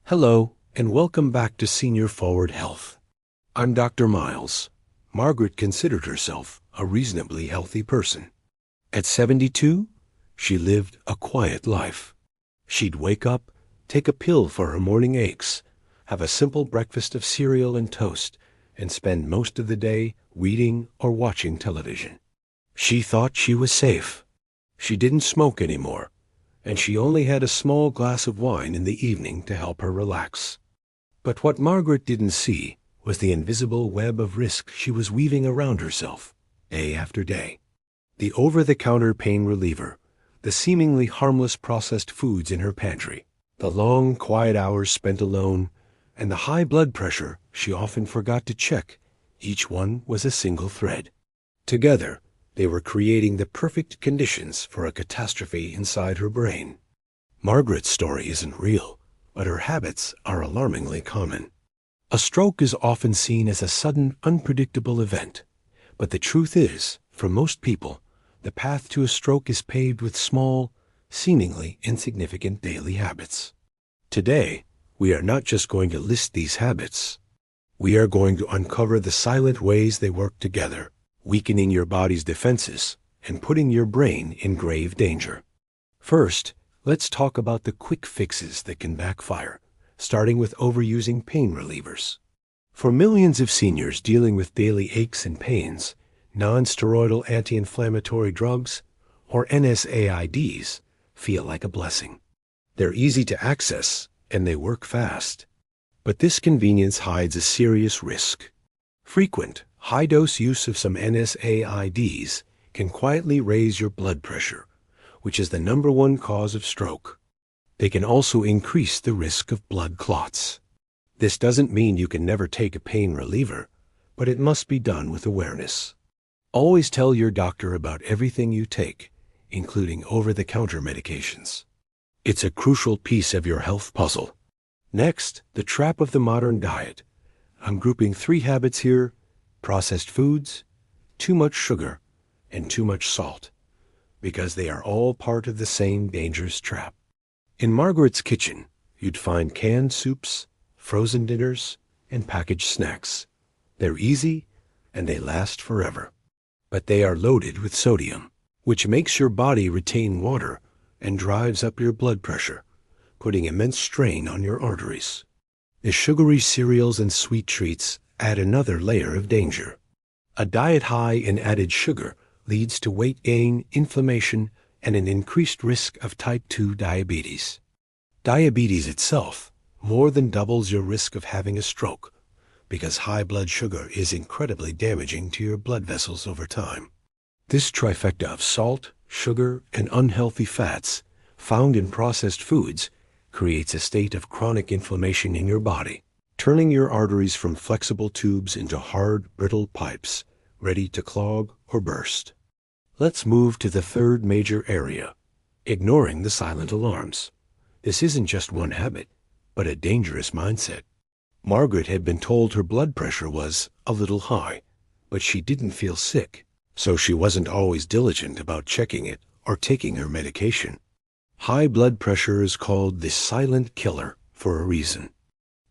Hello, and welcome back to Senior Forward Health. I'm Dr. Miles. Margaret considered herself a reasonably healthy person. At 72, she lived a quiet life. She'd wake up, take a pill for her morning aches, have a simple breakfast of cereal and toast, and spend most of the day reading or watching television. She thought she was safe. She didn't smoke anymore, and she only had a small glass of wine in the evening to help her relax. But what Margaret didn't see was the invisible web of risk she was weaving around herself, day after day. The over-the-counter pain reliever, the seemingly harmless processed foods in her pantry, the long, quiet hours spent alone, and the high blood pressure she often forgot to check, each one was a single thread. Together, they were creating the perfect conditions for a catastrophe inside her brain. Margaret's story isn't real, but her habits are alarmingly common. A stroke is often seen as a sudden, unpredictable event, but the truth is, for most people, the path to a stroke is paved with small, seemingly insignificant daily habits. Today, we are not just going to list these habits. We are going to uncover the silent ways they work together, weakening your body's defenses and putting your brain in grave danger. First, let's talk about the quick fixes that can backfire, starting with overusing pain relievers. For millions of seniors dealing with daily aches and pains, non-steroidal anti-inflammatory drugs, or NSAIDs, feel like a blessing. They're easy to access, and they work fast. But this convenience hides a serious risk. Frequent, high-dose use of some NSAIDs can quietly raise your blood pressure, which is the #1 cause of stroke. They can also increase the risk of blood clots. This doesn't mean you can never take a pain reliever, but it must be done with awareness. Always tell your doctor about everything you take, including over-the-counter medications. It's a crucial piece of your health puzzle. Next, the trap of the modern diet. I'm grouping 3 habits here: processed foods, too much sugar, and too much salt, because they are all part of the same dangerous trap. In Margaret's kitchen, you'd find canned soups, frozen dinners, and packaged snacks. They're easy, and they last forever. But they are loaded with sodium, which makes your body retain water and drives up your blood pressure, putting immense strain on your arteries. The sugary cereals and sweet treats add another layer of danger. A diet high in added sugar leads to weight gain, inflammation, and an increased risk of type 2 diabetes. Diabetes itself more than doubles your risk of having a stroke, because high blood sugar is incredibly damaging to your blood vessels over time. This trifecta of salt, sugar, and unhealthy fats found in processed foods creates a state of chronic inflammation in your body, turning your arteries from flexible tubes into hard, brittle pipes, ready to clog or burst. Let's move to the third major area: ignoring the silent alarms. This isn't just one habit, but a dangerous mindset. Margaret had been told her blood pressure was a little high, but she didn't feel sick, so she wasn't always diligent about checking it or taking her medication. High blood pressure is called the silent killer for a reason.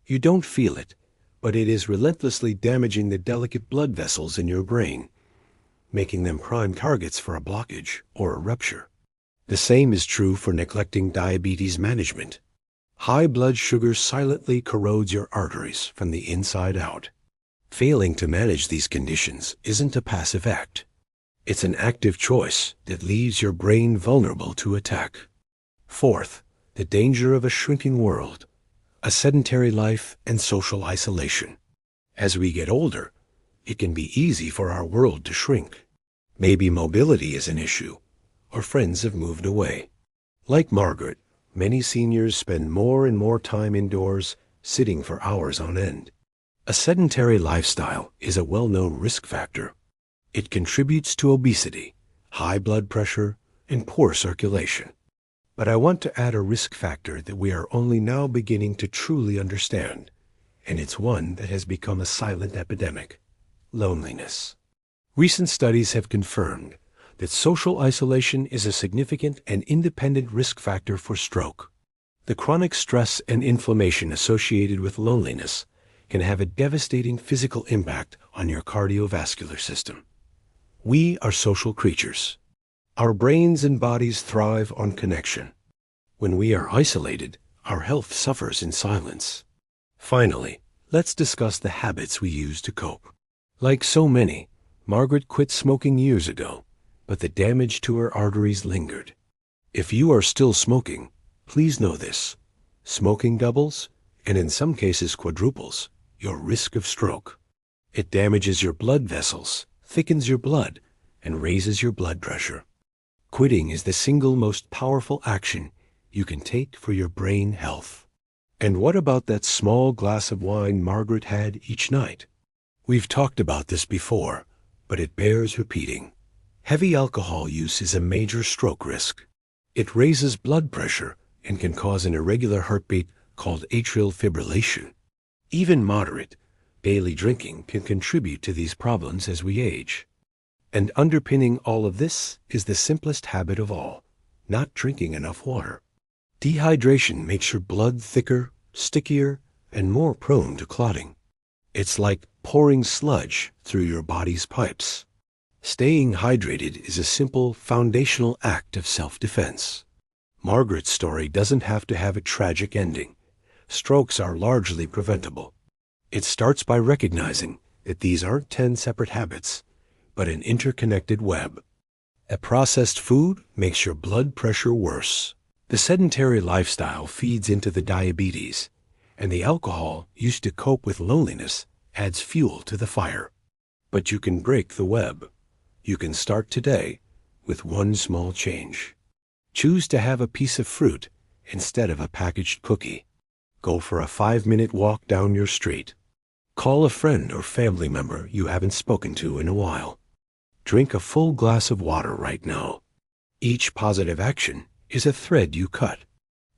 You don't feel it, but it is relentlessly damaging the delicate blood vessels in your brain, making them prime targets for a blockage or a rupture. The same is true for neglecting diabetes management. High blood sugar silently corrodes your arteries from the inside out. Failing to manage these conditions isn't a passive act. It's an active choice that leaves your brain vulnerable to attack. Fourth, the danger of a shrinking world, a sedentary life, and social isolation. As we get older, it can be easy for our world to shrink. Maybe mobility is an issue, or friends have moved away. Like Margaret, many seniors spend more and more time indoors, sitting for hours on end. A sedentary lifestyle is a well-known risk factor. It contributes to obesity, high blood pressure, and poor circulation. But I want to add a risk factor that we are only now beginning to truly understand, and it's one that has become a silent epidemic: loneliness. Recent studies have confirmed that social isolation is a significant and independent risk factor for stroke. The chronic stress and inflammation associated with loneliness can have a devastating physical impact on your cardiovascular system. We are social creatures. Our brains and bodies thrive on connection. When we are isolated, our health suffers in silence. Finally, let's discuss the habits we use to cope. Like so many, Margaret quit smoking years ago, but the damage to her arteries lingered. If you are still smoking, please know this: smoking doubles, and in some cases quadruples, your risk of stroke. It damages your blood vessels, thickens your blood, and raises your blood pressure. Quitting is the single most powerful action you can take for your brain health. And what about that small glass of wine Margaret had each night? We've talked about this before, but it bears repeating. Heavy alcohol use is a major stroke risk. It raises blood pressure and can cause an irregular heartbeat called atrial fibrillation. Even moderate, daily drinking can contribute to these problems as we age. And underpinning all of this is the simplest habit of all: not drinking enough water. Dehydration makes your blood thicker, stickier, and more prone to clotting. It's like pouring sludge through your body's pipes. Staying hydrated is a simple, foundational act of self-defense. Margaret's story doesn't have to have a tragic ending. Strokes are largely preventable. It starts by recognizing that these aren't 10 separate habits, but an interconnected web. A processed food makes your blood pressure worse. The sedentary lifestyle feeds into the diabetes, and the alcohol used to cope with loneliness adds fuel to the fire. But you can break the web. You can start today with one small change. Choose to have a piece of fruit instead of a packaged cookie. Go for a 5-minute walk down your street. Call a friend or family member you haven't spoken to in a while. Drink a full glass of water right now. Each positive action is a thread you cut.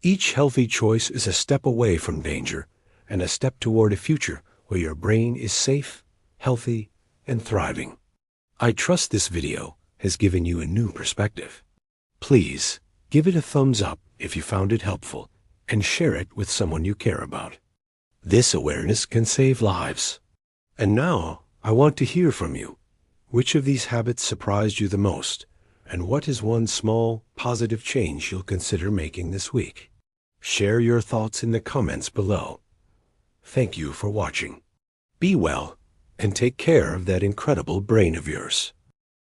Each healthy choice is a step away from danger and a step toward a future where your brain is safe, healthy, and thriving. I trust this video has given you a new perspective. Please give it a thumbs up if you found it helpful, and share it with someone you care about. This awareness can save lives. And now, I want to hear from you. Which of these habits surprised you the most? And what is one small, positive change you'll consider making this week? Share your thoughts in the comments below. Thank you for watching. Be well, and take care of that incredible brain of yours.